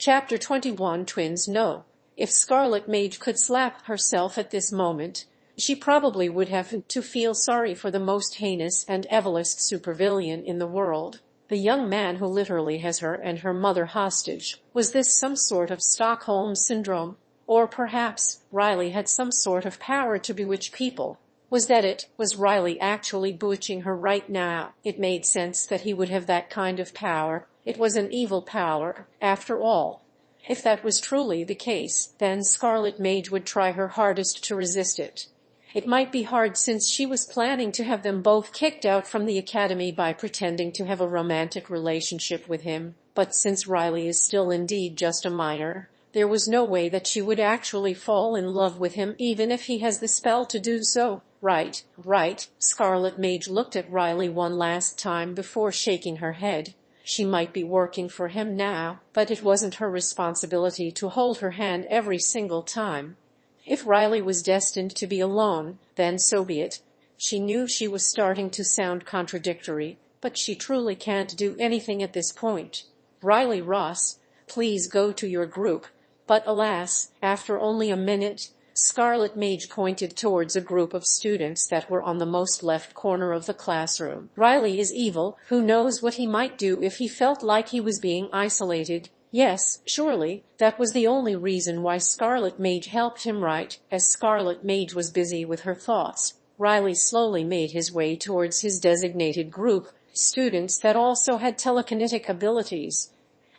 Chapter 21 Twins No. If Scarlet Mage could slap herself at this moment, she probably would have to feel sorry for the most heinous and evilest supervillain in the world. The young man who literally has her and her mother hostage. Was this some sort of Stockholm syndrome? Or perhaps Riley had some sort of power to bewitch people. Was that it? Was Riley actually bewitching her right now? It made sense that he would have that kind of power. It was an evil power, after all. If that was truly the case, then Scarlet Mage would try her hardest to resist it. It might be hard since she was planning to have them both kicked out from the academy by pretending to have a romantic relationship with him, but since Riley is still indeed just a minor, there was no way that she would actually fall in love with him even if he has the spell to do so. Right. Scarlet Mage looked at Riley one last time before shaking her head. She might be working for him now, but it wasn't her responsibility to hold her hand every single time. If Riley was destined to be alone, then so be it. She knew she was starting to sound contradictory, but she truly can't do anything at this point. Riley Ross, please go to your group. But alas, after only a minute, Scarlet Mage pointed towards a group of students that were on the most left corner of the classroom. Riley is evil. Who knows what he might do if he felt like he was being isolated? Yes, surely, that was the only reason why Scarlet Mage helped him, right? As Scarlet Mage was busy with her thoughts, Riley slowly made his way towards his designated group, students that also had telekinetic abilities.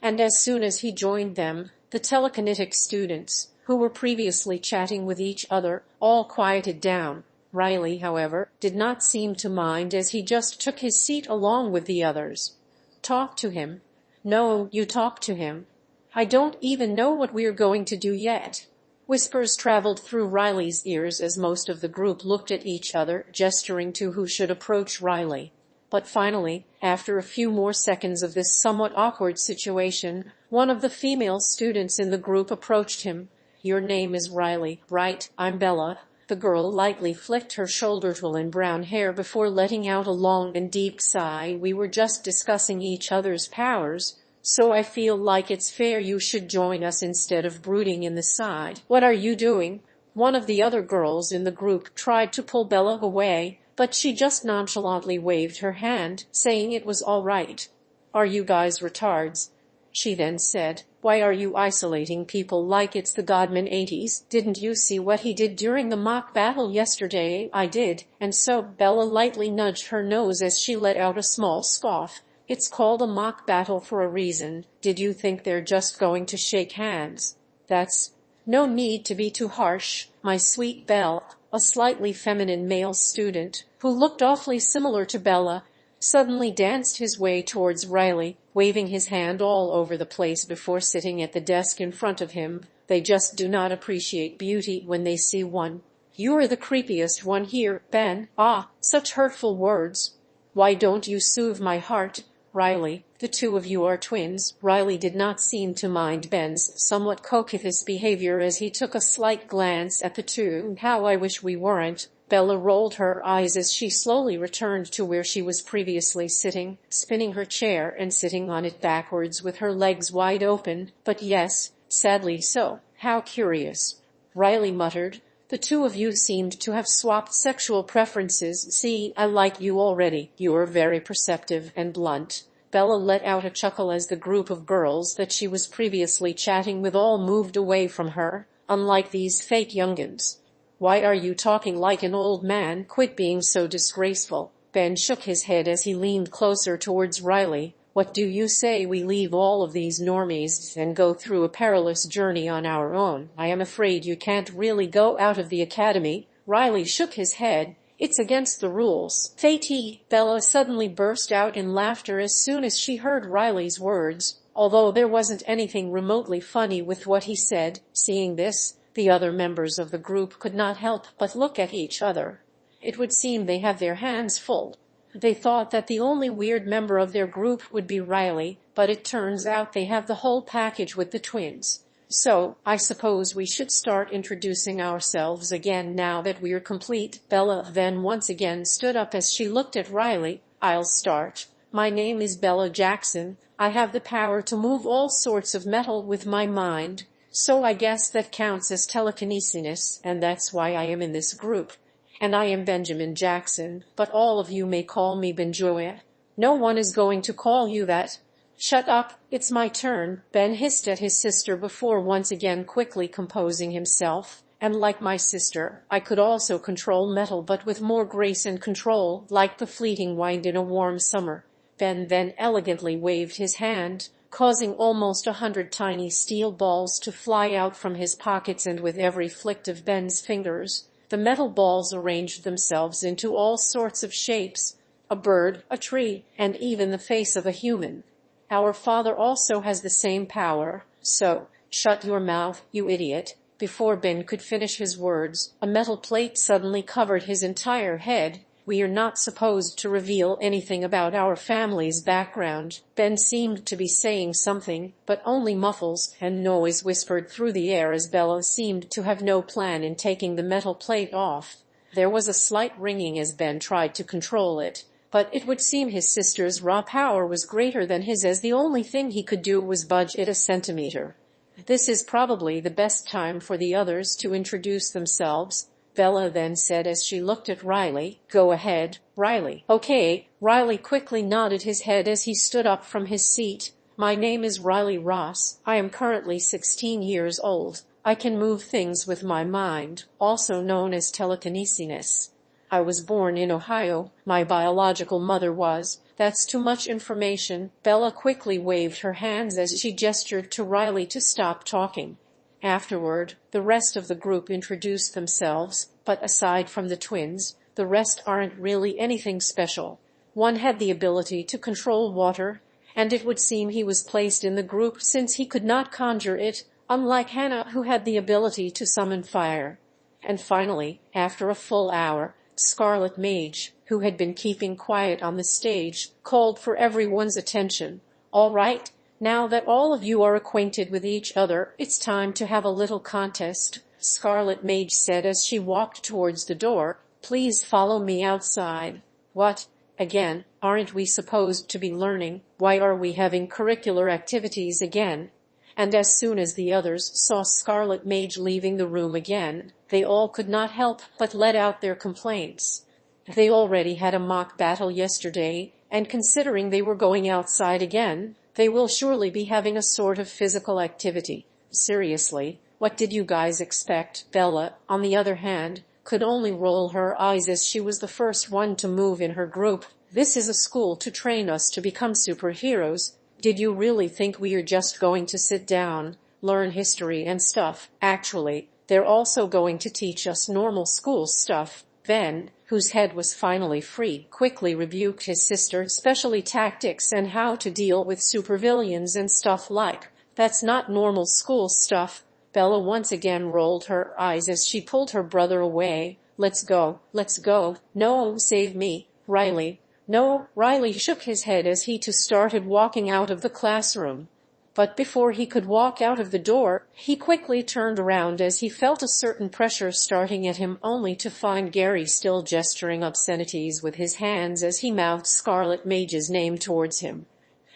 And as soon as he joined them, the telekinetic students, who were previously chatting with each other, all quieted down. Riley, however, did not seem to mind as he just took his seat along with the others. Talk to him. No, you talk to him. I don't even know what we're going to do yet. Whispers traveled through Riley's ears as most of the group looked at each other, gesturing to who should approach Riley. But finally, after a few more seconds of this somewhat awkward situation, one of the female students in the group approached him. Your name is Riley, right? I'm Bella. The girl lightly flicked her shoulder-twirl brown hair before letting out a long and deep sigh. We were just discussing each other's powers, so I feel like it's fair you should join us instead of brooding in the side. What are you doing? One of the other girls in the group tried to pull Bella away, but she just nonchalantly waved her hand, saying it was all right. Are you guys retards? She then said. Why are you isolating people like it's the Godman 80s? Didn't you see what he did during the mock battle yesterday? I did, and so Bella lightly nudged her nose as she let out a small scoff. It's called a mock battle for a reason. Did you think they're just going to shake hands? That's no need to be too harsh, my sweet Belle. A slightly feminine male student, who looked awfully similar to Bella, suddenly danced his way towards Riley, waving his hand all over the place before sitting at the desk in front of him. They just do not appreciate beauty when they see one. You're the creepiest one here, Ben. Ah, such hurtful words. Why don't you soothe my heart, Riley? The two of you are twins. Riley did not seem to mind Ben's somewhat coquettish behavior as he took a slight glance at the two. How I wish we weren't. Bella rolled her eyes as she slowly returned to where she was previously sitting, spinning her chair and sitting on it backwards with her legs wide open. But yes, sadly so. How curious. Riley muttered. The two of you seemed to have swapped sexual preferences. See, I like you already. You're very perceptive and blunt. Bella let out a chuckle as the group of girls that she was previously chatting with all moved away from her, unlike these fake young'uns. Why are you talking like an old man? Quit being so disgraceful. Ben shook his head as he leaned closer towards Riley. What do you say we leave all of these normies and go through a perilous journey on our own? I am afraid you can't really go out of the academy. Riley shook his head. It's against the rules. Fatty! Bella suddenly burst out in laughter as soon as she heard Riley's words, although there wasn't anything remotely funny with what he said. Seeing this, the other members of the group could not help but look at each other. It would seem they have their hands full. They thought that the only weird member of their group would be Riley, but it turns out they have the whole package with the twins. So, I suppose we should start introducing ourselves again now that we're complete. Bella then once again stood up as she looked at Riley. I'll start. My name is Bella Jackson. I have the power to move all sorts of metal with my mind, so I guess that counts as telekinesis, and that's why I am in this group. And I am Benjamin Jackson, but all of you may call me Benjoya. No one is going to call you that. Shut up, it's my turn, Ben hissed at his sister before once again quickly composing himself. And like my sister, I could also control metal, but with more grace and control, like the fleeting wind in a warm summer. Ben then elegantly waved his hand, causing almost 100 tiny steel balls to fly out from his pockets, and with every flick of Ben's fingers, the metal balls arranged themselves into all sorts of shapes, a bird, a tree, and even the face of a human. Our father also has the same power, so shut your mouth, you idiot. Before Ben could finish his words, a metal plate suddenly covered his entire head. We are not supposed to reveal anything about our family's background. Ben seemed to be saying something, but only muffles and noise whispered through the air as Bella seemed to have no plan in taking the metal plate off. There was a slight ringing as Ben tried to control it, but it would seem his sister's raw power was greater than his, as the only thing he could do was budge it a centimeter. This is probably the best time for the others to introduce themselves, Bella then said as she looked at Riley. Go ahead, Riley. Okay, Riley quickly nodded his head as he stood up from his seat. My name is Riley Ross. I am currently 16 years old. I can move things with my mind, also known as telekinesis. I was born in Ohio. My biological mother was. That's too much information. Bella quickly waved her hands as she gestured to Riley to stop talking. Afterward, the rest of the group introduced themselves, but aside from the twins, the rest aren't really anything special. One had the ability to control water, and it would seem he was placed in the group since he could not conjure it, unlike Hannah, who had the ability to summon fire. And finally, after a full hour, Scarlet Mage, who had been keeping quiet on the stage, called for everyone's attention. All right, now that all of you are acquainted with each other, it's time to have a little contest, Scarlet Mage said as she walked towards the door. Please follow me outside. What? Again, aren't we supposed to be learning? Why are we having curricular activities again? And as soon as the others saw Scarlet Mage leaving the room again, they all could not help but let out their complaints. They already had a mock battle yesterday, and considering they were going outside again, they will surely be having a sort of physical activity. Seriously, what did you guys expect? Bella, on the other hand, could only roll her eyes as she was the first one to move in her group. This is a school to train us to become superheroes. Did you really think we are just going to sit down, learn history and stuff? Actually, they're also going to teach us normal school stuff. Ben, whose head was finally free, quickly rebuked his sister, especially tactics and how to deal with supervillains and stuff like. That's not normal school stuff. Bella once again rolled her eyes as she pulled her brother away. Let's go, let's go. No, save me, Riley. No, Riley shook his head as he too started walking out of the classroom. But before he could walk out of the door, he quickly turned around as he felt a certain pressure starting at him, only to find Gary still gesturing obscenities with his hands as he mouthed Scarlet Mage's name towards him.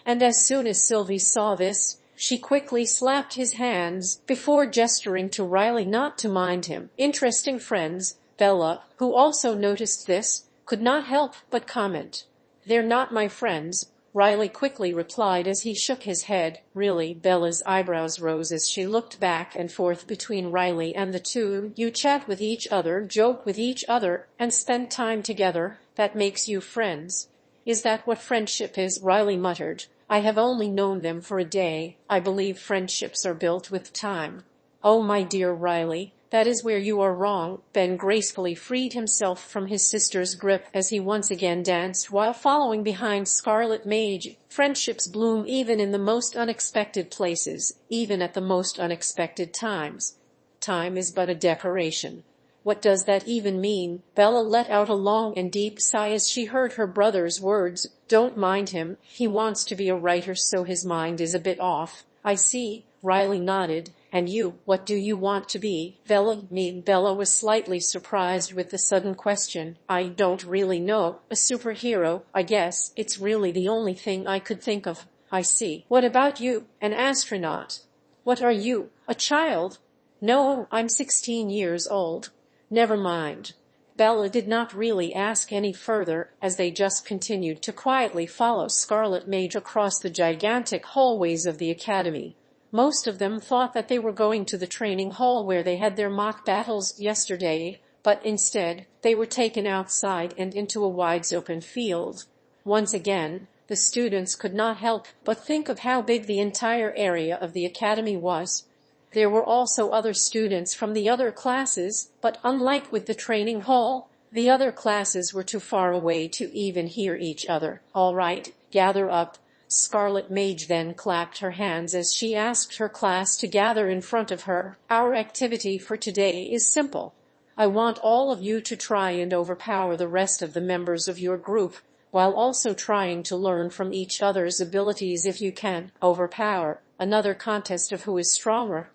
And as soon as Sylvie saw this, she quickly slapped his hands before gesturing to Riley not to mind him. Interesting friends. Bella, who also noticed this, could not help but comment. They're not my friends, Riley quickly replied as he shook his head. Really? Bella's eyebrows rose as she looked back and forth between Riley and the two. You chat with each other, joke with each other, and spend time together. That makes you friends. Is that what friendship is? Riley muttered. I have only known them for a day. I believe friendships are built with time. Oh, my dear Riley, that is where you are wrong. Ben gracefully freed himself from his sister's grip as he once again danced while following behind Scarlet Mage. Friendships bloom even in the most unexpected places, even at the most unexpected times. Time is but a decoration. What does that even mean? Bella let out a long and deep sigh as she heard her brother's words. Don't mind him. He wants to be a writer, so his mind is a bit off. I see. Riley nodded, And you, what do you want to be, Bella? Me. Bella was slightly surprised with the sudden question. I don't really know. A superhero, I guess. It's really the only thing I could think of. I see. What about you? An astronaut. What are you? A child? No, I'm 16 years old. Never mind. Bella did not really ask any further, as they just continued to quietly follow Scarlet Mage across the gigantic hallways of the academy. Most of them thought that they were going to the training hall where they had their mock battles yesterday, but instead they were taken outside and into a wide open field. Once again, the students could not help but think of how big the entire area of the academy was. There were also other students from the other classes, but unlike with the training hall, the other classes were too far away to even hear each other. All right, gather up. Scarlet Mage then clapped her hands as she asked her class to gather in front of her. Our activity for today is simple. I want all of you to try and overpower the rest of the members of your group, while also trying to learn from each other's abilities if you can. Overpower. Another contest of who is stronger.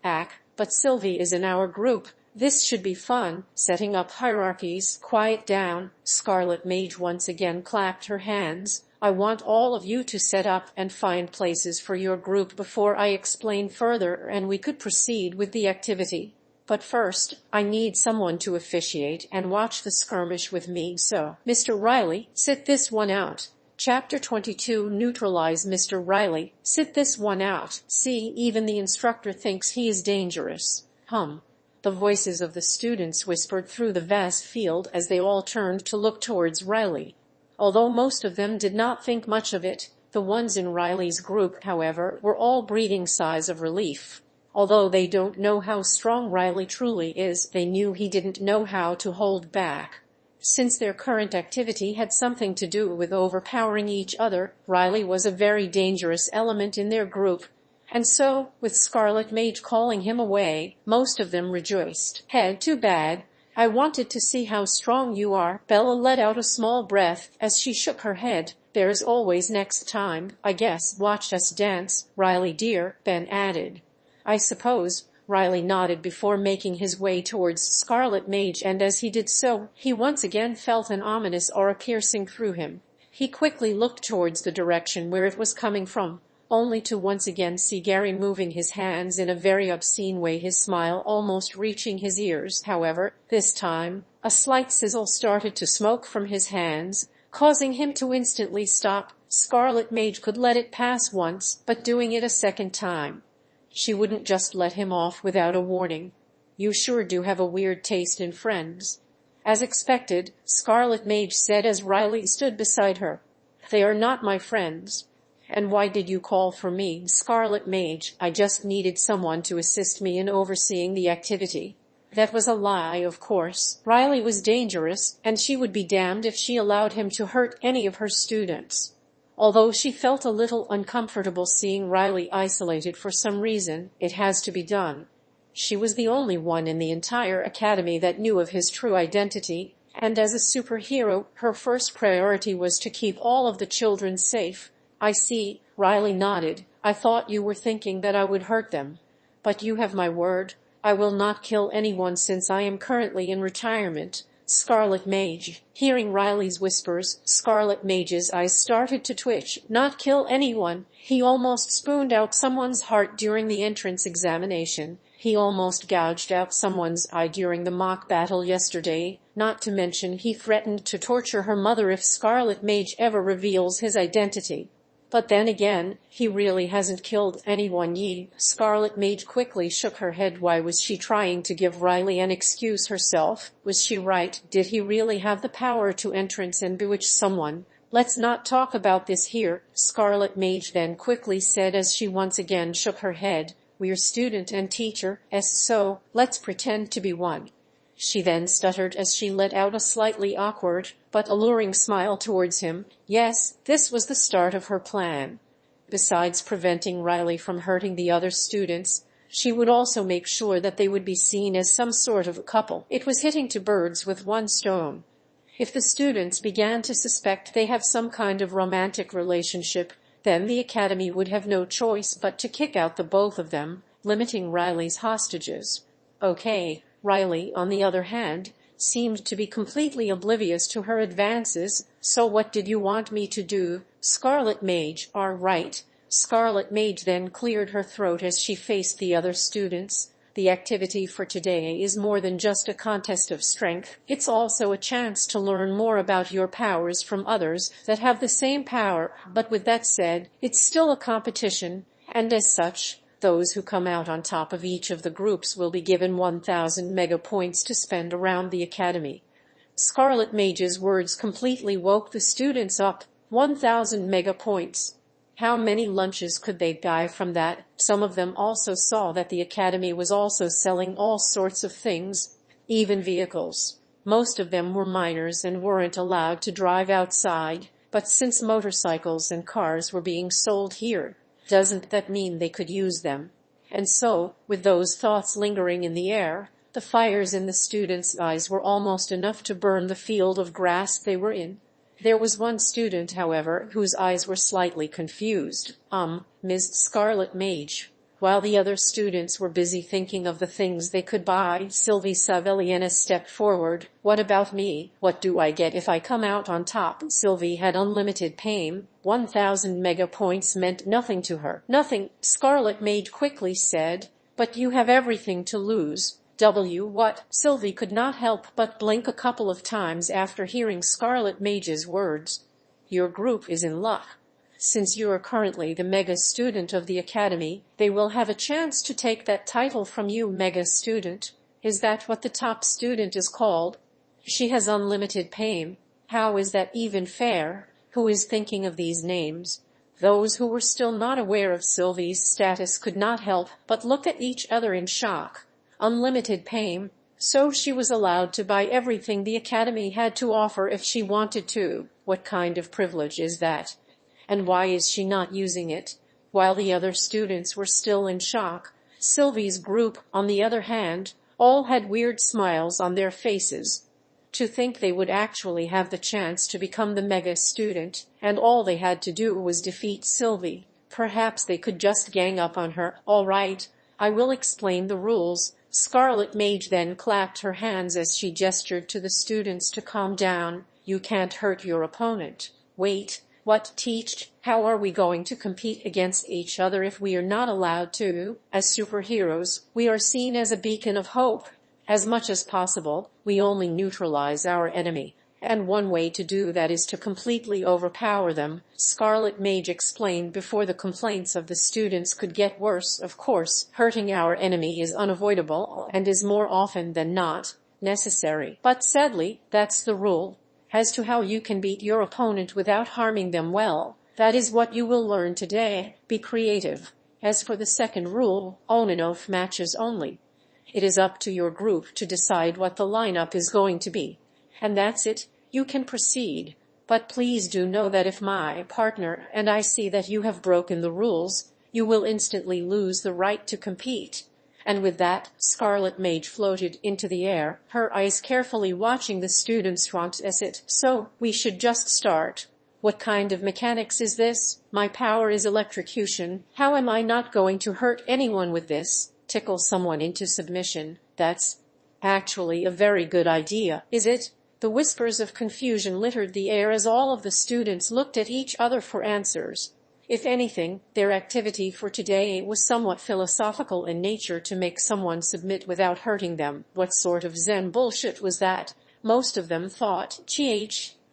But Sylvie is in our group. This should be fun. Setting up hierarchies. Quiet down. Scarlet Mage once again clapped her hands. I want all of you to set up and find places for your group before I explain further and we could proceed with the activity. But first, I need someone to officiate and watch the skirmish with me, so, Mr. Riley, sit this one out. Chapter 22. Neutralize Mr. Riley. Sit this one out. See, even the instructor thinks he is dangerous. The voices of the students whispered through the vast field as they all turned to look towards Riley. Although most of them did not think much of it, the ones in Riley's group, however, were all breathing sighs of relief. Although they don't know how strong Riley truly is, they knew he didn't know how to hold back. Since their current activity had something to do with overpowering each other, Riley was a very dangerous element in their group. And so, with Scarlet Mage calling him away, most of them rejoiced. Too bad. I wanted to see how strong you are. Bella let out a small breath as she shook her head. There's always next time, I guess. Watch us dance, Riley dear, Ben added. I suppose. Riley nodded before making his way towards Scarlet Mage, and as he did so, he once again felt an ominous aura piercing through him. He quickly looked towards the direction where it was coming from, only to once again see Gary moving his hands in a very obscene way, his smile almost reaching his ears. However, this time, a slight sizzle started to smoke from his hands, causing him to instantly stop. Scarlet Mage could let it pass once, but doing it a second time, she wouldn't just let him off without a warning. You sure do have a weird taste in friends. As expected, Scarlet Mage said as Riley stood beside her. They are not my friends. And why did you call for me, Scarlet Mage? I just needed someone to assist me in overseeing the activity. That was a lie, of course. Riley was dangerous, and she would be damned if she allowed him to hurt any of her students. Although she felt a little uncomfortable seeing Riley isolated for some reason, it has to be done. She was the only one in the entire academy that knew of his true identity, and as a superhero, her first priority was to keep all of the children safe. I see, Riley nodded. I thought you were thinking that I would hurt them. But you have my word. I will not kill anyone since I am currently in retirement. Scarlet Mage. Hearing Riley's whispers, Scarlet Mage's eyes started to twitch. Not kill anyone. He almost spooned out someone's heart during the entrance examination. He almost gouged out someone's eye during the mock battle yesterday. Not to mention he threatened to torture her mother if Scarlet Mage ever reveals his identity. But then again, he really hasn't killed anyone yet. Scarlet Mage quickly shook her head. Why was she trying to give Riley an excuse herself? Was she right? Did he really have the power to entrance and bewitch someone? Let's not talk about this here, Scarlet Mage then quickly said as she once again shook her head. We're student and teacher, so let's pretend to be one. She then stuttered as she let out a slightly awkward but alluring smile towards him. Yes, this was the start of her plan. Besides preventing Riley from hurting the other students, she would also make sure that they would be seen as some sort of a couple. It was hitting two birds with one stone. If the students began to suspect they have some kind of romantic relationship, then the academy would have no choice but to kick out the both of them, limiting Riley's hostages. Okay, Riley, on the other hand, seemed to be completely oblivious to her advances. So what did you want me to do, Scarlet Mage? All right. Scarlet Mage then cleared her throat as she faced the other students. The activity for today is more than just a contest of strength. It's also a chance to learn more about your powers from others that have the same power. But with that said, it's still a competition, and as such, those who come out on top of each of the groups will be given 1,000 mega points to spend around the academy. Scarlet Mage's words completely woke the students up. 1,000 mega points. How many lunches could they buy from that? Some of them also saw that the academy was also selling all sorts of things, even vehicles. Most of them were minors and weren't allowed to drive outside, but since motorcycles and cars were being sold here, doesn't that mean they could use them? And so, with those thoughts lingering in the air, the fires in the students' eyes were almost enough to burn the field of grass they were in. There was one student, however, whose eyes were slightly confused. Ms. Scarlet Mage. While the other students were busy thinking of the things they could buy, Sylvie Saveliana stepped forward. What about me? What do I get if I come out on top? Sylvie had unlimited pain. 1,000 mega points meant nothing to her. Nothing, Scarlet Mage quickly said. But you have everything to lose. What? Sylvie could not help but blink a couple of times after hearing Scarlet Mage's words. Your group is in luck. Since you are currently the Mega Student of the Academy, they will have a chance to take that title from you, Mega Student. Is that what the top student is called? She has unlimited pain. How is that even fair? Who is thinking of these names? Those who were still not aware of Sylvie's status could not help but look at each other in shock. Unlimited pain, so she was allowed to buy everything the academy had to offer if she wanted to. What kind of privilege is that? And why is she not using it? While the other students were still in shock, Sylvie's group, on the other hand, all had weird smiles on their faces. To think they would actually have the chance to become the Mega Student, and all they had to do was defeat Sylvie. Perhaps they could just gang up on her. All right, I will explain the rules. Scarlet Mage then clapped her hands as she gestured to the students to calm down. You can't hurt your opponent. Wait, what? Teach? How are we going to compete against each other if we are not allowed to? As superheroes, we are seen as a beacon of hope. As much as possible, we only neutralize our enemy. And one way to do that is to completely overpower them, Scarlet Mage explained before the complaints of the students could get worse. Of course, hurting our enemy is unavoidable and is more often than not necessary. But sadly, that's the rule. As to how you can beat your opponent without harming them, well, that is what you will learn today. Be creative. As for the second rule, on-and-off matches only. It is up to your group to decide what the lineup is going to be. And that's it. You can proceed. But please do know that if my partner and I see that you have broken the rules, you will instantly lose the right to compete. And with that, Scarlet Mage floated into the air, her eyes carefully watching the students front as it. So, we should just start. What kind of mechanics is this? My power is electrocution. How am I not going to hurt anyone with this? Tickle someone into submission. That's actually a very good idea, is it? The whispers of confusion littered the air as all of the students looked at each other for answers. If anything, their activity for today was somewhat philosophical in nature, to make someone submit without hurting them. What sort of Zen bullshit was that? Most of them thought,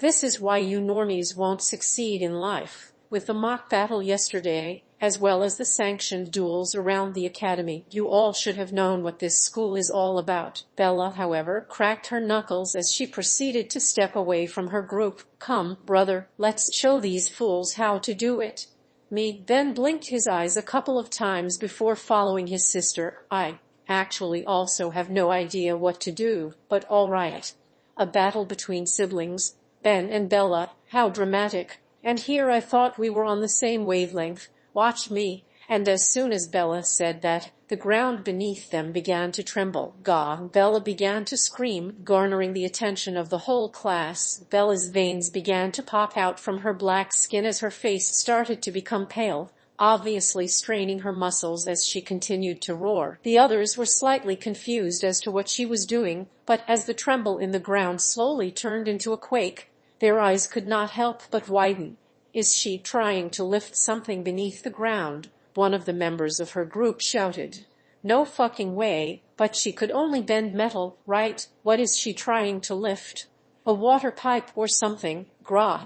this is why you normies won't succeed in life. With the mock battle yesterday, as well as the sanctioned duels around the academy, you all should have known what this school is all about. Bella, however, cracked her knuckles as she proceeded to step away from her group. Come, brother, let's show these fools how to do it. Me. Ben blinked his eyes a couple of times before following his sister. I actually also have no idea what to do, but all right. A battle between siblings, Ben and Bella, how dramatic. And here I thought we were on the same wavelength. Watch me. And as soon as Bella said that, the ground beneath them began to tremble. Bella began to scream, garnering the attention of the whole class. Bella's veins began to pop out from her black skin as her face started to become pale. obviously straining her muscles as she continued to roar. The others were slightly confused as to what she was doing, but as the tremble in the ground slowly turned into a quake, their eyes could not help but widen. "Is she trying to lift something beneath the ground?" one of the members of her group shouted. "No fucking way, but she could only bend metal, right? What is she trying to lift? A water pipe or something?"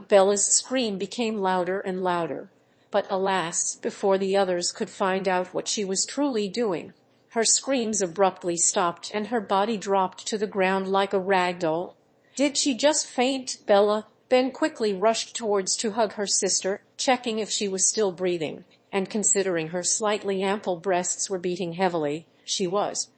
Bella's scream became louder and louder. But alas, before the others could find out what she was truly doing, her screams abruptly stopped and her body dropped to the ground like a rag doll. Did she just faint? Ben quickly rushed towards to hug her sister, checking if she was still breathing, and considering her slightly ample breasts were beating heavily, she was.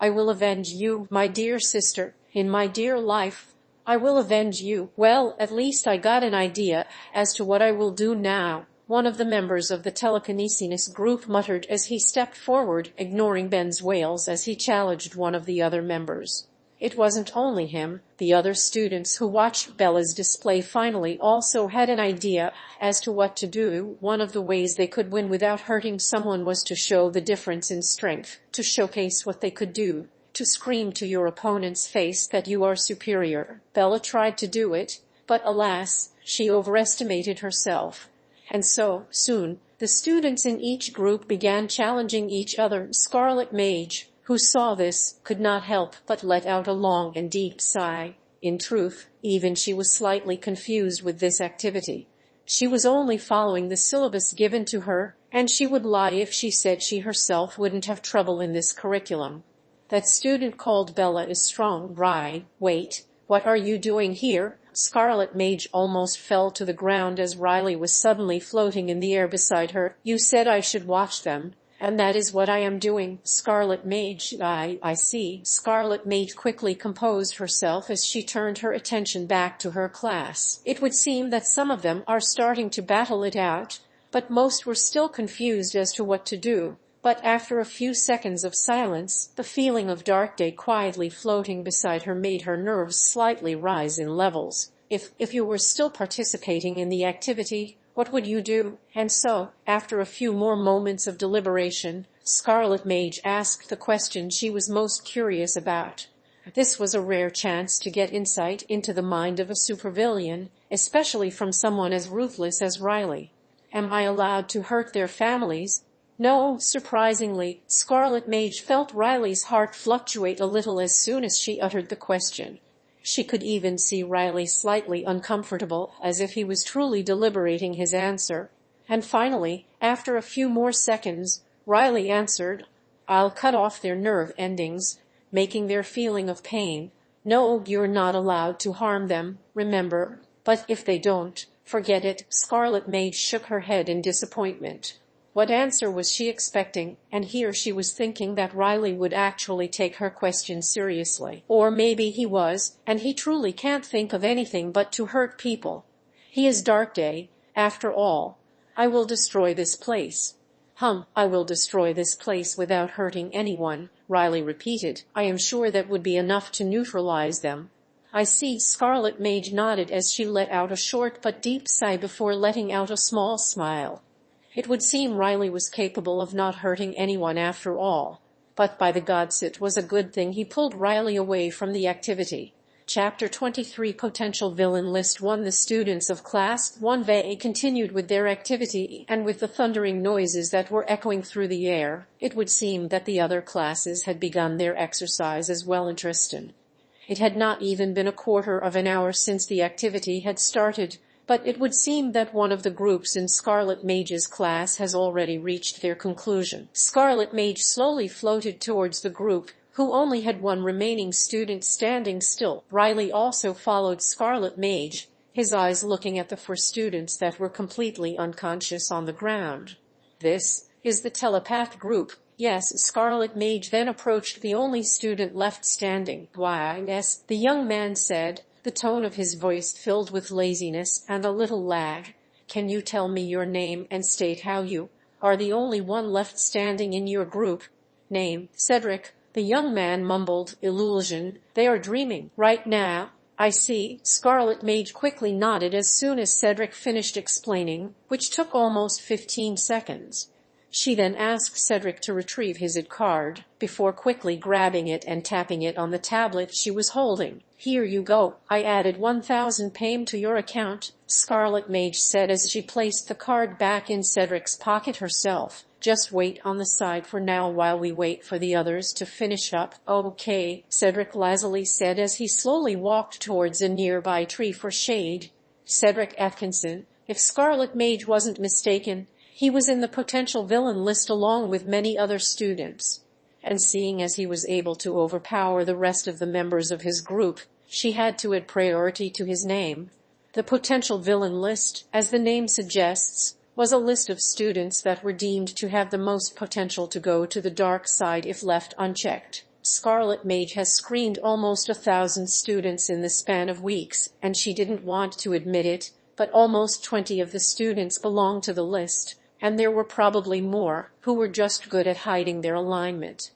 "I will avenge you, my dear sister, in my dear life. I will avenge you." "Well, at least I got an idea as to what I will do now," one of the members of the telekinesis group muttered as he stepped forward, ignoring Ben's wails as he challenged one of the other members. It wasn't only him. The other students who watched Bella's display finally also had an idea as to what to do. One of the ways they could win without hurting someone was to show the difference in strength, to showcase what they could do, to scream to your opponent's face that you are superior. Bella tried to do it, but alas, she overestimated herself. And so, soon, the students in each group began challenging each other. Scarlet Mage, who saw this, could not help but let out a long and deep sigh. In truth, even she was slightly confused with this activity. She was only following the syllabus given to her, and she would lie if she said she herself wouldn't have trouble in this curriculum. "That student called Bella is strong, right? Wait, what are you doing here?" Scarlet Mage almost fell to the ground as Riley was suddenly floating in the air beside her. "You said I should watch them, and that is what I am doing." Scarlet Mage, I see. Scarlet Mage quickly composed herself as she turned her attention back to her class. It would seem that some of them are starting to battle it out, but most were still confused as to what to do. But after a few seconds of silence, the feeling of Dark Day quietly floating beside her made her nerves slightly rise in levels. If you were still participating in the activity, what would you do? And so, after a few more moments of deliberation, Scarlet Mage asked the question she was most curious about. This was a rare chance to get insight into the mind of a supervillain, especially from someone as ruthless as Riley. "Am I allowed to hurt their families?" No, surprisingly, Scarlet Mage felt Riley's heart fluctuate a little as soon as she uttered the question. She could even see Riley slightly uncomfortable, as if he was truly deliberating his answer. And finally, after a few more seconds, Riley answered, "I'll cut off their nerve endings, making their feeling of pain. No, you're not allowed to harm them, remember. But if they don't, forget it." Scarlet Mage shook her head in disappointment. What answer was she expecting? And here she was thinking that Riley would actually take her question seriously. Or maybe he was, and he truly can't think of anything but to hurt people. He is Dark Day, after all. "I will destroy this place." I will destroy this place without hurting anyone," Riley repeated. "I am sure that would be enough to neutralize them." "I see." Scarlet Mage nodded as she let out a short but deep sigh before letting out a small smile. It would seem Riley was capable of not hurting anyone after all. But by the gods, it was a good thing he pulled Riley away from the activity. Chapter 23 Potential Villain List 1. The students of Class 1V continued with their activity, and with the thundering noises that were echoing through the air, it would seem that the other classes had begun their exercise as well. Interesting. It had not even been a quarter of an hour since the activity had started, but it would seem that one of the groups in Scarlet Mage's class has already reached their conclusion. Scarlet Mage slowly floated towards the group, who only had one remaining student standing still. Riley also followed Scarlet Mage, his eyes looking at the four students that were completely unconscious on the ground. "This is the telepath group." "Yes." Scarlet Mage then approached the only student left standing. "Why, yes," the young man said, the tone of his voice filled with laziness and a little lag. "Can you tell me your name and state how you are the only one left standing in your group?" "Name, Cedric," the young man mumbled. "Illusion. They are dreaming right now." I see. Scarlet Mage quickly nodded as soon as Cedric finished explaining, which took almost 15 seconds. She then asked Cedric to retrieve his ID card, before quickly grabbing it and tapping it on the tablet she was holding. Here you go. I added 1,000 PAM to your account, Scarlet Mage said as she placed the card back in Cedric's pocket herself. Just wait on the side for now while we wait for the others to finish up. Okay, Cedric lazily said as he slowly walked towards a nearby tree for shade. Cedric Atkinson, if Scarlet Mage wasn't mistaken, he was in the potential villain list along with many other students. And seeing as he was able to overpower the rest of the members of his group, she had to add priority to his name. The potential villain list, as the name suggests, was a list of students that were deemed to have the most potential to go to the dark side if left unchecked. Scarlet Mage has screened almost 1,000 students in the span of weeks, and she didn't want to admit it, but almost 20 of the students belong to the list, and there were probably more who were just good at hiding their alignment.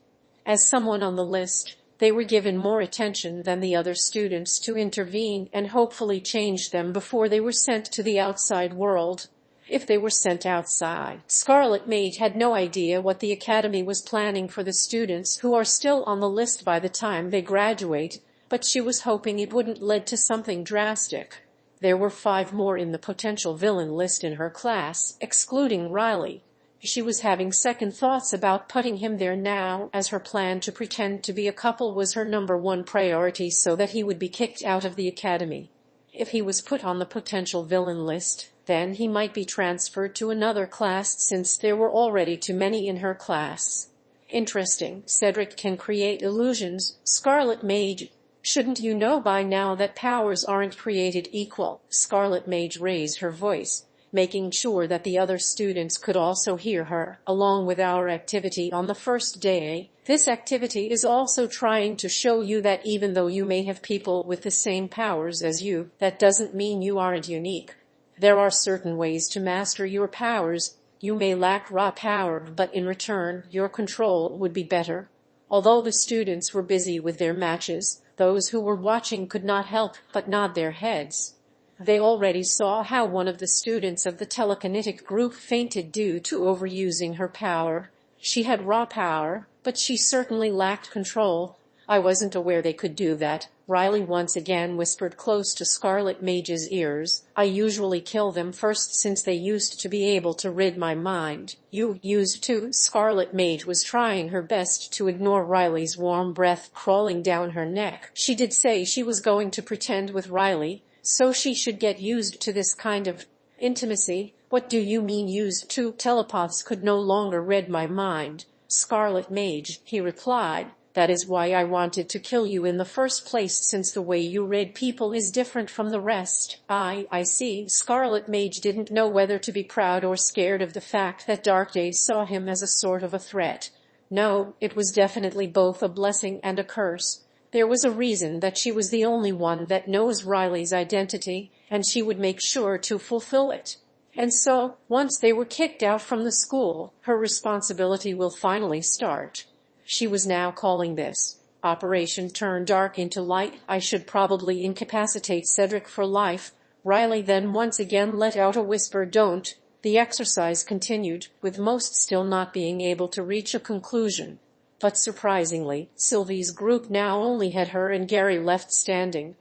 As someone on the list, they were given more attention than the other students to intervene and hopefully change them before they were sent to the outside world. If they were sent outside, Scarlet Mage had no idea what the Academy was planning for the students who are still on the list by the time they graduate, but she was hoping it wouldn't lead to something drastic. There were 5 more in the potential villain list in her class, excluding Riley. She was having second thoughts about putting him there now, as her plan to pretend to be a couple was her #1 priority so that he would be kicked out of the Academy. If he was put on the potential villain list, then he might be transferred to another class since there were already too many in her class. Interesting. Cedric can create illusions. Scarlet Mage, shouldn't you know by now that powers aren't created equal? Scarlet Mage raised her voice, making sure that the other students could also hear her. Along with our activity on the first day, this activity is also trying to show you that even though you may have people with the same powers as you, that doesn't mean you aren't unique. There are certain ways to master your powers. You may lack raw power, but in return, your control would be better. Although the students were busy with their matches, those who were watching could not help but nod their heads. They already saw how one of the students of the telekinetic group fainted due to overusing her power. She had raw power, but she certainly lacked control. I wasn't aware they could do that. Riley once again whispered close to Scarlet Mage's ears. I usually kill them first since they used to be able to rid my mind. You used to? Scarlet Mage was trying her best to ignore Riley's warm breath crawling down her neck. She did say she was going to pretend with Riley, so she should get used to this kind of intimacy. What do you mean used to? Telepaths could no longer read my mind, Scarlet Mage, he replied. That is why I wanted to kill you in the first place, since the way you read people is different from the rest. I see. Scarlet Mage didn't know whether to be proud or scared of the fact that Dark Days saw him as a sort of a threat. No, it was definitely both a blessing and a curse. There was a reason that she was the only one that knows Riley's identity, and she would make sure to fulfill it. And so, once they were kicked out from the school, her responsibility will finally start. She was now calling this Operation Turn Dark into Light. I should probably incapacitate Cedric for life. Riley then once again let out a whisper, don't. The exercise continued, with most still not being able to reach a conclusion. But surprisingly, Sylvie's group now only had her and Gary left standing.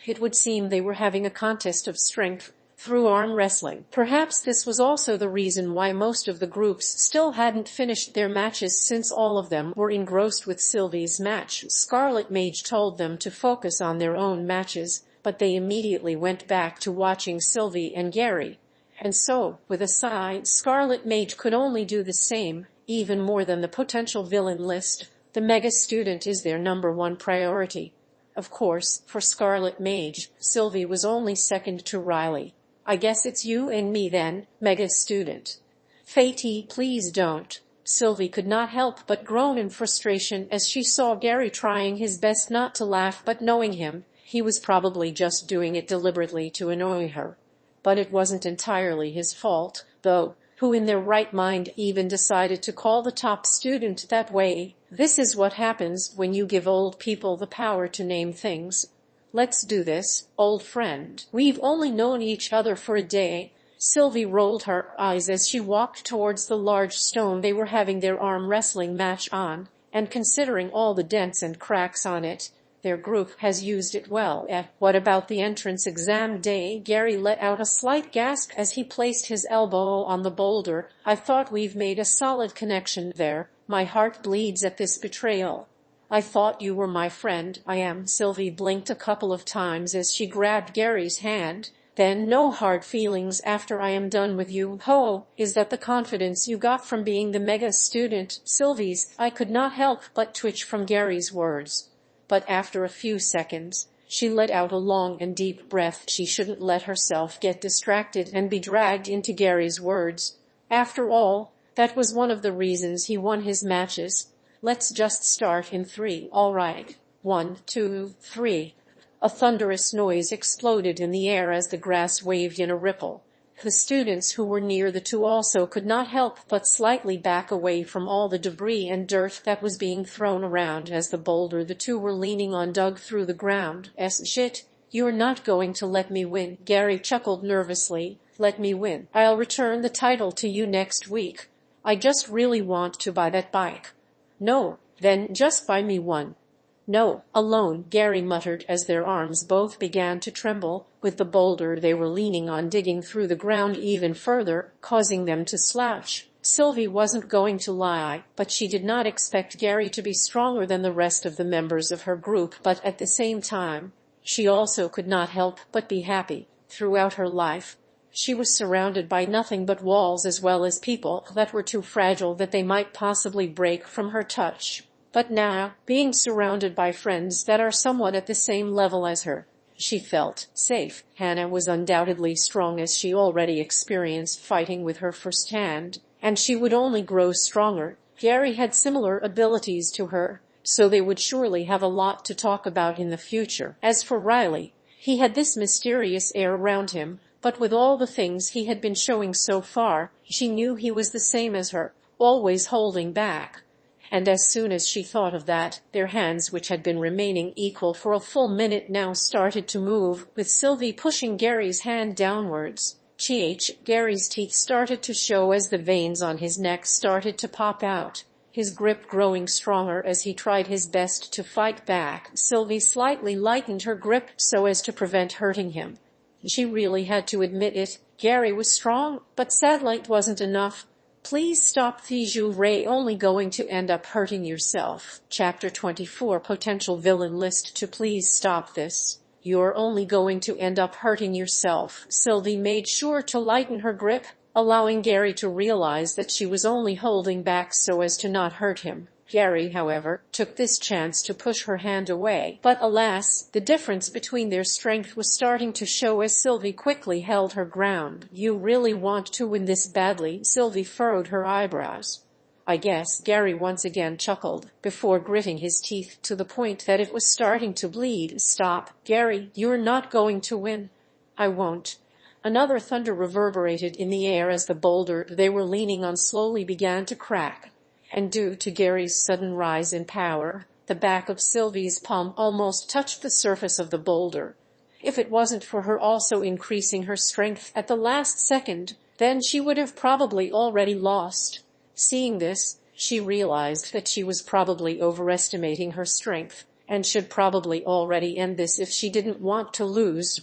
It would seem they were having a contest of strength through arm wrestling. Perhaps this was also the reason why most of the groups still hadn't finished their matches, since all of them were engrossed with Sylvie's match. Scarlet Mage told them to focus on their own matches, but they immediately went back to watching Sylvie and Gary. And so, with a sigh, Scarlet Mage could only do the same. Even more than the potential villain list, the mega student is their #1 priority. Of course, for Scarlet Mage, Sylvie was only second to Riley. I guess it's you and me then, mega student. Fatey, please don't. Sylvie could not help but groan in frustration as she saw Gary trying his best not to laugh, but knowing him, he was probably just doing it deliberately to annoy her. But it wasn't entirely his fault, though. Who in their right mind even decided to call the top student that way? This is what happens when you give old people the power to name things. Let's do this, old friend. We've only known each other for a day. Sylvie rolled her eyes as she walked towards the large stone they were having their arm wrestling match on, and considering all the dents and cracks on it, their group has used it well. What about the entrance exam day? Gary let out a slight gasp as he placed his elbow on the boulder. I thought we've made a solid connection there. My heart bleeds at this betrayal. I thought you were my friend. I am. Sylvie blinked a couple of times as she grabbed Gary's hand. Then no hard feelings after I am done with you. Ho, is that the confidence you got from being the mega student? Sylvie's, I could not help but twitch from Gary's words. But after a few seconds, she let out a long and deep breath. She shouldn't let herself get distracted and be dragged into Gary's words. After all, that was one of the reasons he won his matches. Let's just start in 3. All right. 1, 2, 3. A thunderous noise exploded in the air as the grass waved in a ripple. The students who were near the two also could not help but slightly back away from all the debris and dirt that was being thrown around as the boulder the two were leaning on dug through the ground. Shit, you're not going to let me win. Gary chuckled nervously. Let me win. I'll return the title to you next week. I just really want to buy that bike. No, then just buy me one. No, alone, Gary muttered as their arms both began to tremble, with the boulder they were leaning on digging through the ground even further, causing them to slouch. Sylvie wasn't going to lie, but she did not expect Gary to be stronger than the rest of the members of her group. But at the same time, she also could not help but be happy. Throughout her life, she was surrounded by nothing but walls as well as people that were too fragile that they might possibly break from her touch. But now, being surrounded by friends that are somewhat at the same level as her, she felt safe. Hannah was undoubtedly strong, as she already experienced fighting with her firsthand, and she would only grow stronger. Gary had similar abilities to her, so they would surely have a lot to talk about in the future. As for Riley, he had this mysterious air around him, but with all the things he had been showing so far, she knew he was the same as her, always holding back. And as soon as she thought of that, their hands, which had been remaining equal for a full minute now, started to move, with Sylvie pushing Gary's hand downwards. Gary's teeth started to show as the veins on his neck started to pop out, his grip growing stronger as he tried his best to fight back. Sylvie slightly lightened her grip so as to prevent hurting him. She really had to admit it. Gary was strong, but satellite wasn't enough. Please stop these. You're only going to end up hurting yourself. Chapter 24 Potential Villain List to Please stop this. You're only going to end up hurting yourself. Sylvie made sure to lighten her grip, allowing Gary to realize that she was only holding back so as to not hurt him. Gary, however, took this chance to push her hand away. But alas, the difference between their strength was starting to show as Sylvie quickly held her ground. You really want to win this badly? Sylvie furrowed her eyebrows. I guess. Gary once again chuckled, before gritting his teeth to the point that it was starting to bleed. Stop, Gary, you're not going to win. I won't. Another thunder reverberated in the air as the boulder they were leaning on slowly began to crack. And due to Gary's sudden rise in power, the back of Sylvie's palm almost touched the surface of the boulder. If it wasn't for her also increasing her strength at the last second, then she would have probably already lost. Seeing this, she realized that she was probably overestimating her strength, and should probably already end this if she didn't want to lose.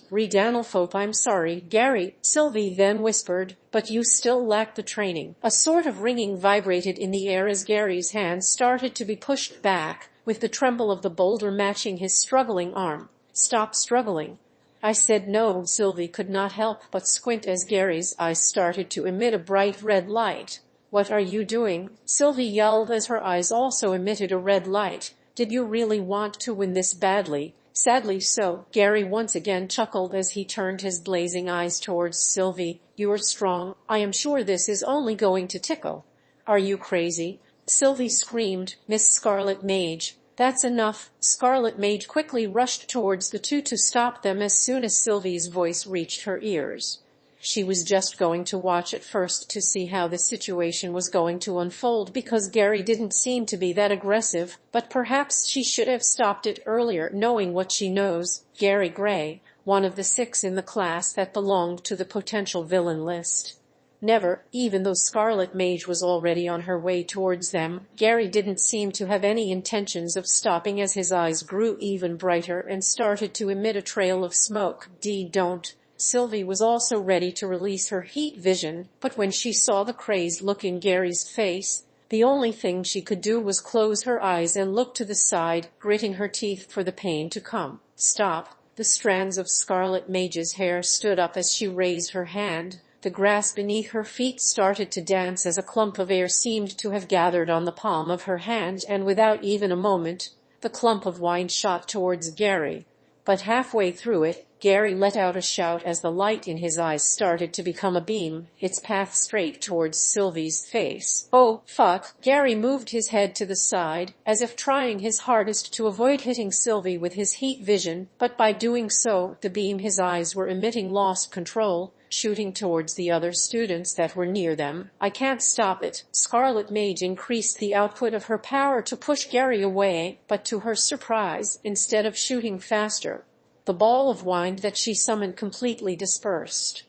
I'm sorry, Gary, Sylvie then whispered, but you still lack the training. A sort of ringing vibrated in the air as Gary's hand started to be pushed back, with the tremble of the boulder matching his struggling arm. Stop struggling. I said no. Sylvie could not help but squint as Gary's eyes started to emit a bright red light. What are you doing? Sylvie yelled as her eyes also emitted a red light. Did you really want to win this badly? Sadly so. Gary once again chuckled as he turned his blazing eyes towards Sylvie. You're strong. I am sure this is only going to tickle. Are you crazy? Sylvie screamed. Miss Scarlet Mage. That's enough. Scarlet Mage quickly rushed towards the two to stop them as soon as Sylvie's voice reached her ears. She was just going to watch at first to see how the situation was going to unfold because Gary didn't seem to be that aggressive, but perhaps she should have stopped it earlier, knowing what she knows. Gary Gray, one of the 6 in the class that belonged to the potential villain list. Never, even though Scarlet Mage was already on her way towards them, Gary didn't seem to have any intentions of stopping as his eyes grew even brighter and started to emit a trail of smoke. Don't. Sylvie was also ready to release her heat vision, but when she saw the crazed look in Gary's face, the only thing she could do was close her eyes and look to the side, gritting her teeth for the pain to come. Stop. The strands of Scarlet Mage's hair stood up as she raised her hand. The grass beneath her feet started to dance as a clump of air seemed to have gathered on the palm of her hand, and without even a moment, the clump of wine shot towards Gary. But halfway through it, Gary let out a shout as the light in his eyes started to become a beam, its path straight towards Sylvie's face. Oh, fuck! Gary moved his head to the side, as if trying his hardest to avoid hitting Sylvie with his heat vision, but by doing so, the beam his eyes were emitting lost control, shooting towards the other students that were near them. I can't stop it. Scarlet Mage increased the output of her power to push Gary away, but to her surprise, instead of shooting faster, the ball of wine that she summoned completely dispersed.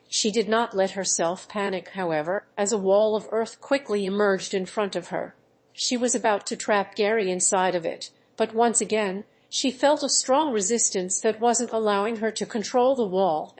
She did not let herself panic, however, as a wall of earth quickly emerged in front of her. She was about to trap Gary inside of it, but once again, she felt a strong resistance that wasn't allowing her to control the wall.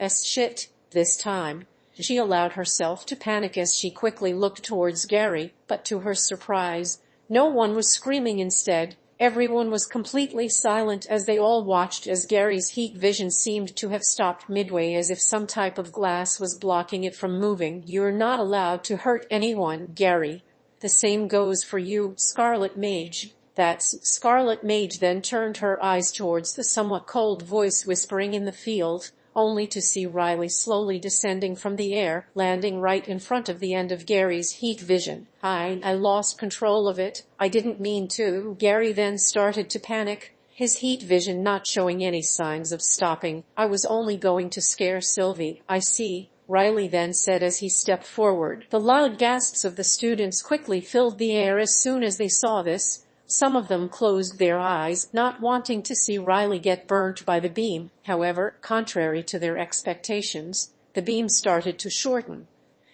This time, she allowed herself to panic as she quickly looked towards Gary, but to her surprise, no one was screaming. Instead, everyone was completely silent as they all watched as Gary's heat vision seemed to have stopped midway, as if some type of glass was blocking it from moving. You're not allowed to hurt anyone, Gary. The same goes for you, Scarlet Mage. That's Scarlet Mage then turned her eyes towards the somewhat cold voice whispering in the field, only to see Riley slowly descending from the air, landing right in front of the end of Gary's heat vision. I lost control of it. I didn't mean to. Gary then started to panic, his heat vision not showing any signs of stopping. I was only going to scare Sylvie. I see, Riley then said as he stepped forward. The loud gasps of the students quickly filled the air as soon as they saw this. Some of them closed their eyes, not wanting to see Riley get burnt by the beam. However, contrary to their expectations, the beam started to shorten.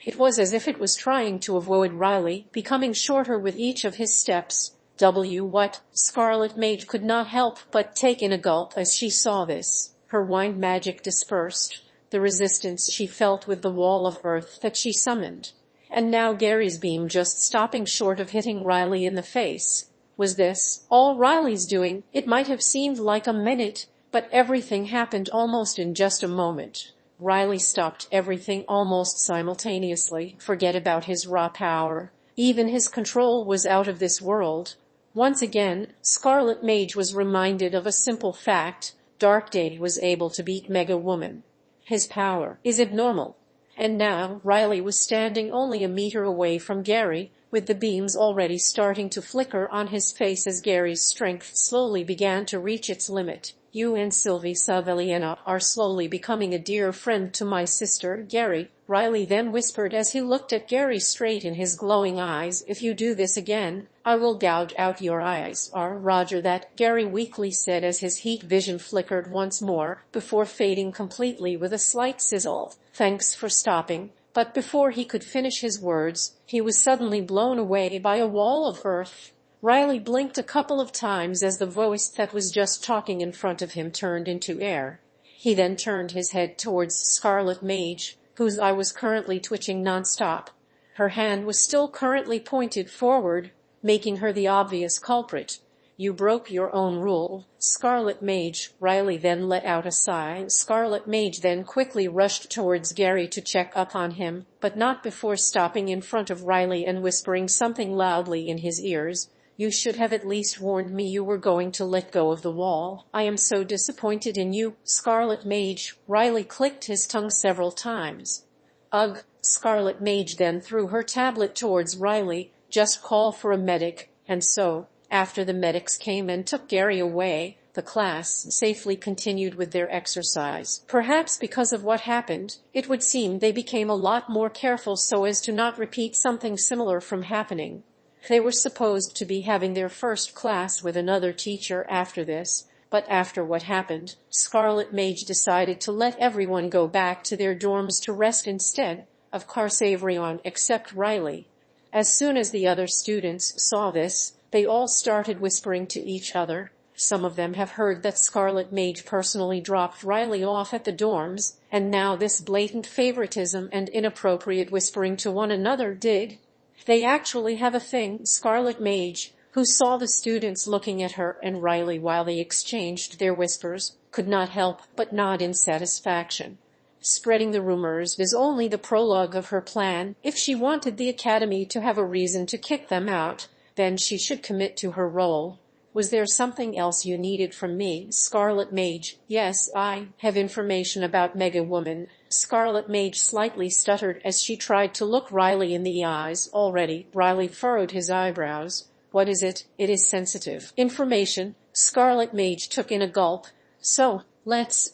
It was as if it was trying to avoid Riley, becoming shorter with each of his steps. What? Scarlet Mage could not help but take in a gulp as she saw this. Her wine magic dispersed, the resistance she felt with the wall of earth that she summoned. And now Gary's beam just stopping short of hitting Riley in the face. Was this all Riley's doing? It might have seemed like a minute, but everything happened almost in just a moment. Riley stopped everything almost simultaneously. Forget about his raw power. Even his control was out of this world. Once again, Scarlet Mage was reminded of a simple fact. Dark Day was able to beat Mega Woman. His power is abnormal. And now Riley was standing only a meter away from Gary, with the beams already starting to flicker on his face as Gary's strength slowly began to reach its limit. You and Sylvie Saveliana are slowly becoming a dear friend to my sister, Gary, Riley then whispered as he looked at Gary straight in his glowing eyes. If you do this again, I will gouge out your eyes. Roger that, Gary weakly said as his heat vision flickered once more, before fading completely with a slight sizzle. Thanks for stopping. But before he could finish his words, he was suddenly blown away by a wall of earth. Riley blinked a couple of times as the voice that was just talking in front of him turned into air. He then turned his head towards Scarlet Mage, whose eye was currently twitching nonstop. Her hand was still currently pointed forward, making her the obvious culprit. You broke your own rule, Scarlet Mage. Riley then let out a sigh. Scarlet Mage then quickly rushed towards Gary to check up on him, but not before stopping in front of Riley and whispering something loudly in his ears. You should have at least warned me you were going to let go of the wall. I am so disappointed in you, Scarlet Mage. Riley clicked his tongue several times. Ugh, Scarlet Mage then threw her tablet towards Riley. Just call for a medic. And so, After the medics came and took Gary away, the class safely continued with their exercise. Perhaps because of what happened, it would seem they became a lot more careful so as to not repeat something similar from happening. They were supposed to be having their first class with another teacher after this, but after what happened, Scarlet Mage decided to let everyone go back to their dorms to rest instead of course everyone except Riley. As soon as the other students saw this, they all started whispering to each other. Some of them have heard that Scarlet Mage personally dropped Riley off at the dorms, and now this blatant favoritism and inappropriate whispering to one another did. They actually have a thing. Scarlet Mage, who saw the students looking at her and Riley while they exchanged their whispers, could not help but nod in satisfaction. Spreading the rumors was only the prologue of her plan. If she wanted the academy to have a reason to kick them out, then she should commit to her role. Was there something else you needed from me, Scarlet Mage? Yes, I have information about Mega Woman. Scarlet Mage slightly stuttered as she tried to look Riley in the eyes. Already, Riley furrowed his eyebrows. What is it? It is sensitive information. Scarlet Mage took in a gulp. So, let's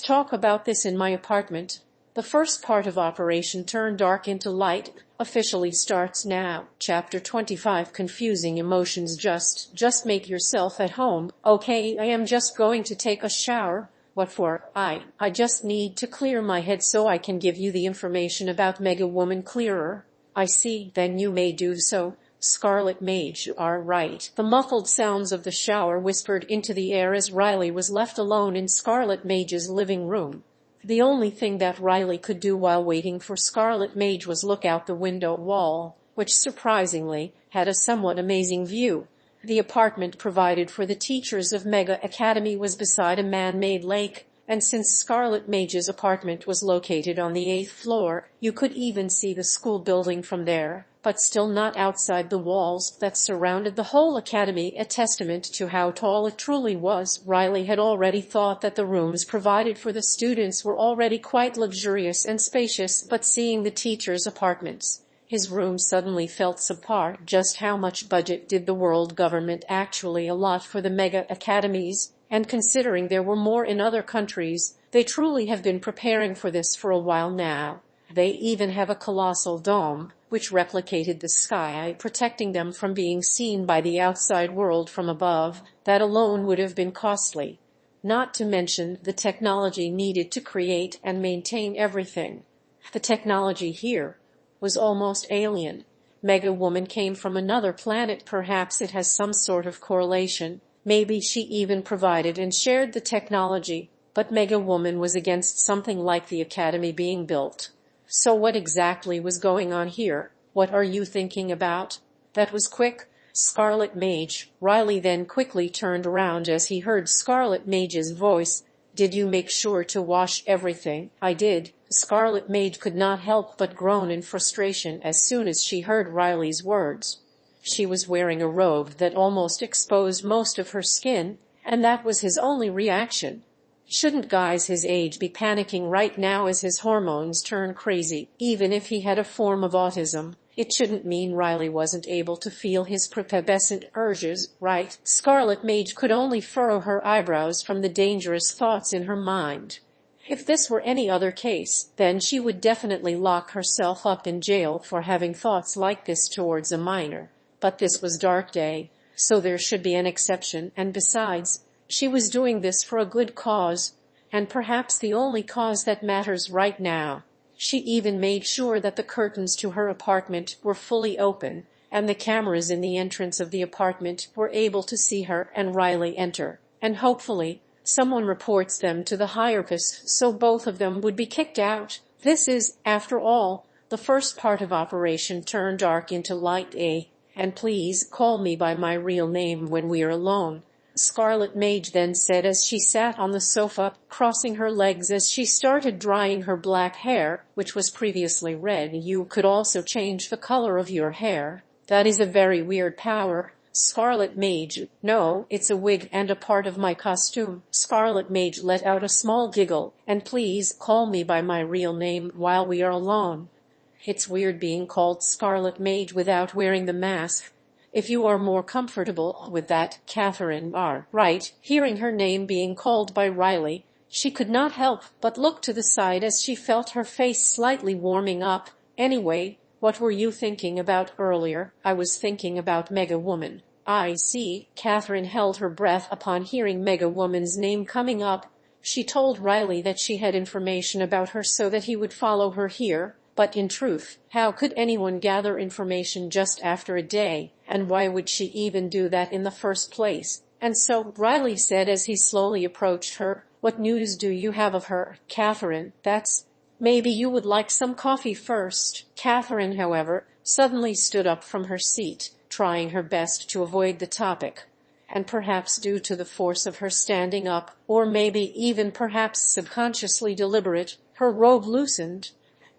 talk about this in my apartment. The first part of Operation Turn Dark into Light officially starts now. Chapter 25. Confusing emotions. Just make yourself at home. Okay, I am just going to take a shower. What for? I just need to clear my head so I can give you the information about Mega Woman clearer. I see. Then you may do so. Scarlet Mage, you are right. The muffled sounds of the shower whispered into the air as Riley was left alone in Scarlet Mage's living room. The only thing that Riley could do while waiting for Scarlet Mage was look out the window wall, which surprisingly had a somewhat amazing view. The apartment provided for the teachers of Mega Academy was beside a man-made lake, and since Scarlet Mage's apartment was located on the 8th floor, you could even see the school building from there, but still not outside the walls that surrounded the whole academy, a testament to how tall it truly was. Riley had already thought that the rooms provided for the students were already quite luxurious and spacious, but seeing the teachers' apartments, his room suddenly felt subpar. Just how much budget did the world government actually allot for the Mega Academies? And considering there were more in other countries, they truly have been preparing for this for a while now. They even have a colossal dome, which replicated the sky, protecting them from being seen by the outside world from above. That alone would have been costly. Not to mention the technology needed to create and maintain everything. The technology here was almost alien. Mega Woman came from another planet. Perhaps it has some sort of correlation. Maybe she even provided and shared the technology, but Mega Woman was against something like the academy being built. So what exactly was going on here? What are you thinking about? That was quick. Scarlet Mage. Riley then quickly turned around as he heard Scarlet Mage's voice. Did you make sure to wash everything? I did. Scarlet Mage could not help but groan in frustration as soon as she heard Riley's words. She was wearing a robe that almost exposed most of her skin, and that was his only reaction. Shouldn't guys his age be panicking right now as his hormones turn crazy? Even if he had a form of autism, it shouldn't mean Riley wasn't able to feel his prepubescent urges, right? Scarlet Mage could only furrow her eyebrows from the dangerous thoughts in her mind. If this were any other case, then she would definitely lock herself up in jail for having thoughts like this towards a minor. But this was Dark Day, so there should be an exception, and besides, she was doing this for a good cause, and perhaps the only cause that matters right now. She even made sure that the curtains to her apartment were fully open, and the cameras in the entrance of the apartment were able to see her and Riley enter, and hopefully someone reports them to the hierarchs so both of them would be kicked out. This is, after all, the first part of Operation Turn Dark into Light. And please call me by my real name when we are alone, Scarlet Mage then said as she sat on the sofa, crossing her legs as she started drying her black hair, which was previously red. You could also change the color of your hair. That is a very weird power. Scarlet Mage. No, it's a wig and a part of my costume. Scarlet Mage let out a small giggle. And please call me by my real name while we are alone. It's weird being called Scarlet Mage without wearing the mask. if you are more comfortable with that, Catherine. Right. Hearing her name being called by Riley, she could not help but look to the side as she felt her face slightly warming up. Anyway, what were you thinking about earlier? I was thinking about Mega Woman. I see. Catherine held her breath upon hearing Mega Woman's name coming up. She told Riley that she had information about her so that he would follow her here, but in truth, how could anyone gather information just after a day, and why would she even do that in the first place? And so, Riley said as he slowly approached her, what news do you have of her, Catherine? Maybe you would like some coffee first. Catherine, however, suddenly stood up from her seat, trying her best to avoid the topic. And perhaps due to the force of her standing up, or maybe even perhaps subconsciously deliberate, her robe loosened.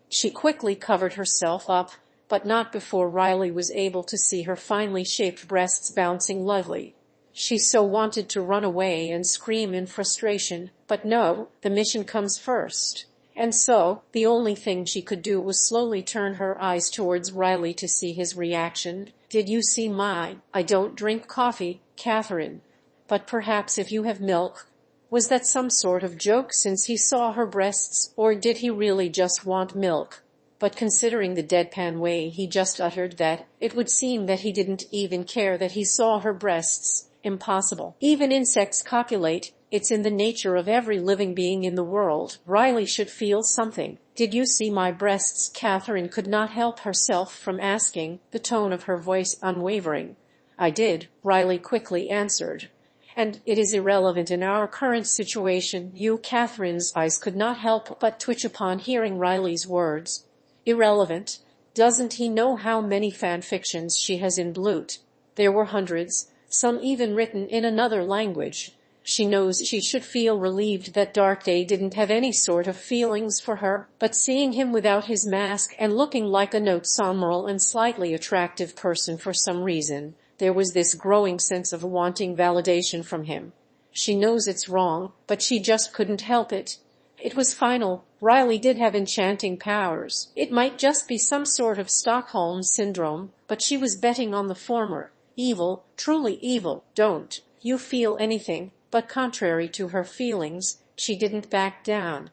She quickly covered herself up, but not before Riley was able to see her finely shaped breasts bouncing lovely. She so wanted to run away and scream in frustration, but no, the mission comes first. And so, the only thing she could do was slowly turn her eyes towards Riley to see his reaction. Did you see mine? I don't drink coffee, Catherine. But perhaps if you have milk. Was that some sort of joke since he saw her breasts, or did he really just want milk? But considering the deadpan way he just uttered that, it would seem that he didn't even care that he saw her breasts. Impossible. Even insects copulate. It's in the nature of every living being in the world. Riley should feel something. Did you see my breasts? Catherine could not help herself from asking, the tone of her voice unwavering. I did, Riley quickly answered. And it is irrelevant in our current situation. Catherine's eyes could not help but twitch upon hearing Riley's words. Irrelevant? Doesn't he know how many fan fictions she has in Bloot? There were hundreds, some even written in another language. She knows she should feel relieved that Darkday didn't have any sort of feelings for her, but seeing him without his mask and looking like a note-somnambule and slightly attractive person for some reason, there was this growing sense of wanting validation from him. She knows it's wrong, but she just couldn't help it. It was final. Riley did have enchanting powers. It might just be some sort of Stockholm syndrome, but she was betting on the former. Evil, truly evil. Don't you feel anything? But contrary to her feelings, she didn't back down.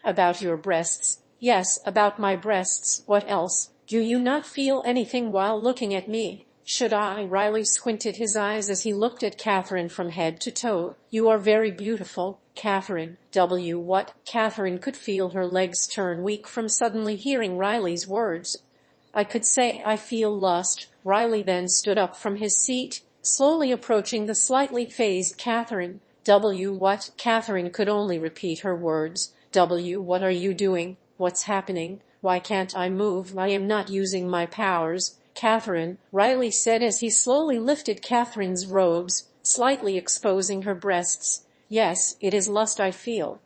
About your breasts? Yes, about my breasts. What else? Do you not feel anything while looking at me? Should I? Riley squinted his eyes as he looked at Catherine from head to toe. You are very beautiful, Catherine. What? Catherine could feel her legs turn weak from suddenly hearing Riley's words. I could say I feel lost. Riley then stood up from his seat, slowly approaching the slightly phased Catherine. What? Catherine could only repeat her words. What are you doing? What's happening? Why can't I move? I am not using my powers. Catherine, Riley said as he slowly lifted Catherine's robes, slightly exposing her breasts. Yes, it is lust I feel.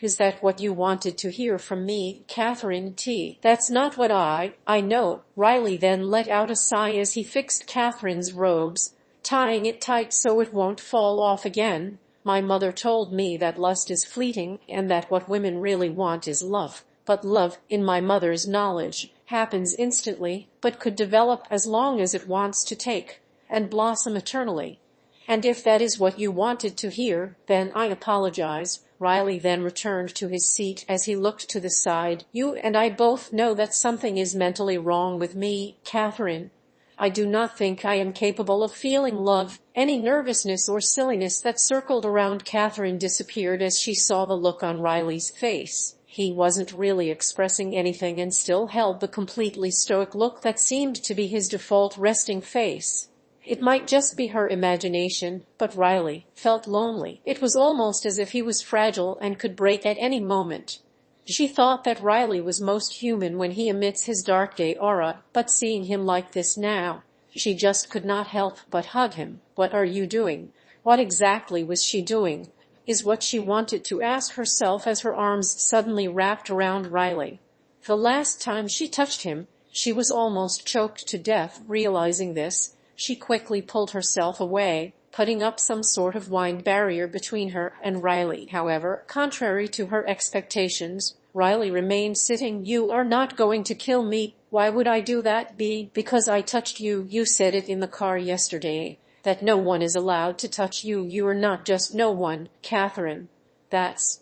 Is that what you wanted to hear from me, Catherine T? That's not what I know. Riley then let out a sigh as he fixed Catherine's robes, tying it tight so it won't fall off again. My mother told me that lust is fleeting and that what women really want is love. But love, in my mother's knowledge, happens instantly, but could develop as long as it wants to take, and blossom eternally. And if that is what you wanted to hear, then I apologize. Riley then returned to his seat as he looked to the side. You and I both know that something is mentally wrong with me, Catherine. I do not think I am capable of feeling love. Any nervousness or silliness that circled around Catherine disappeared as she saw the look on Riley's face. He wasn't really expressing anything and still held the completely stoic look that seemed to be his default resting face. It might just be her imagination, but Riley felt lonely. It was almost as if he was fragile and could break at any moment. She thought that Riley was most human when he emits his Darkday aura, but seeing him like this now, she just could not help but hug him. What are you doing? What exactly was she doing? Is what she wanted to ask herself as her arms suddenly wrapped around Riley. The last time she touched him, she was almost choked to death. Realizing this, she quickly pulled herself away, putting up some sort of wind barrier between her and Riley. However, contrary to her expectations, Riley remained sitting. "You are not going to kill me." "Why would I do that, Bee?" "Because I touched you. You said it in the car yesterday, that no one is allowed to touch you. You are not just no one, Catherine. That's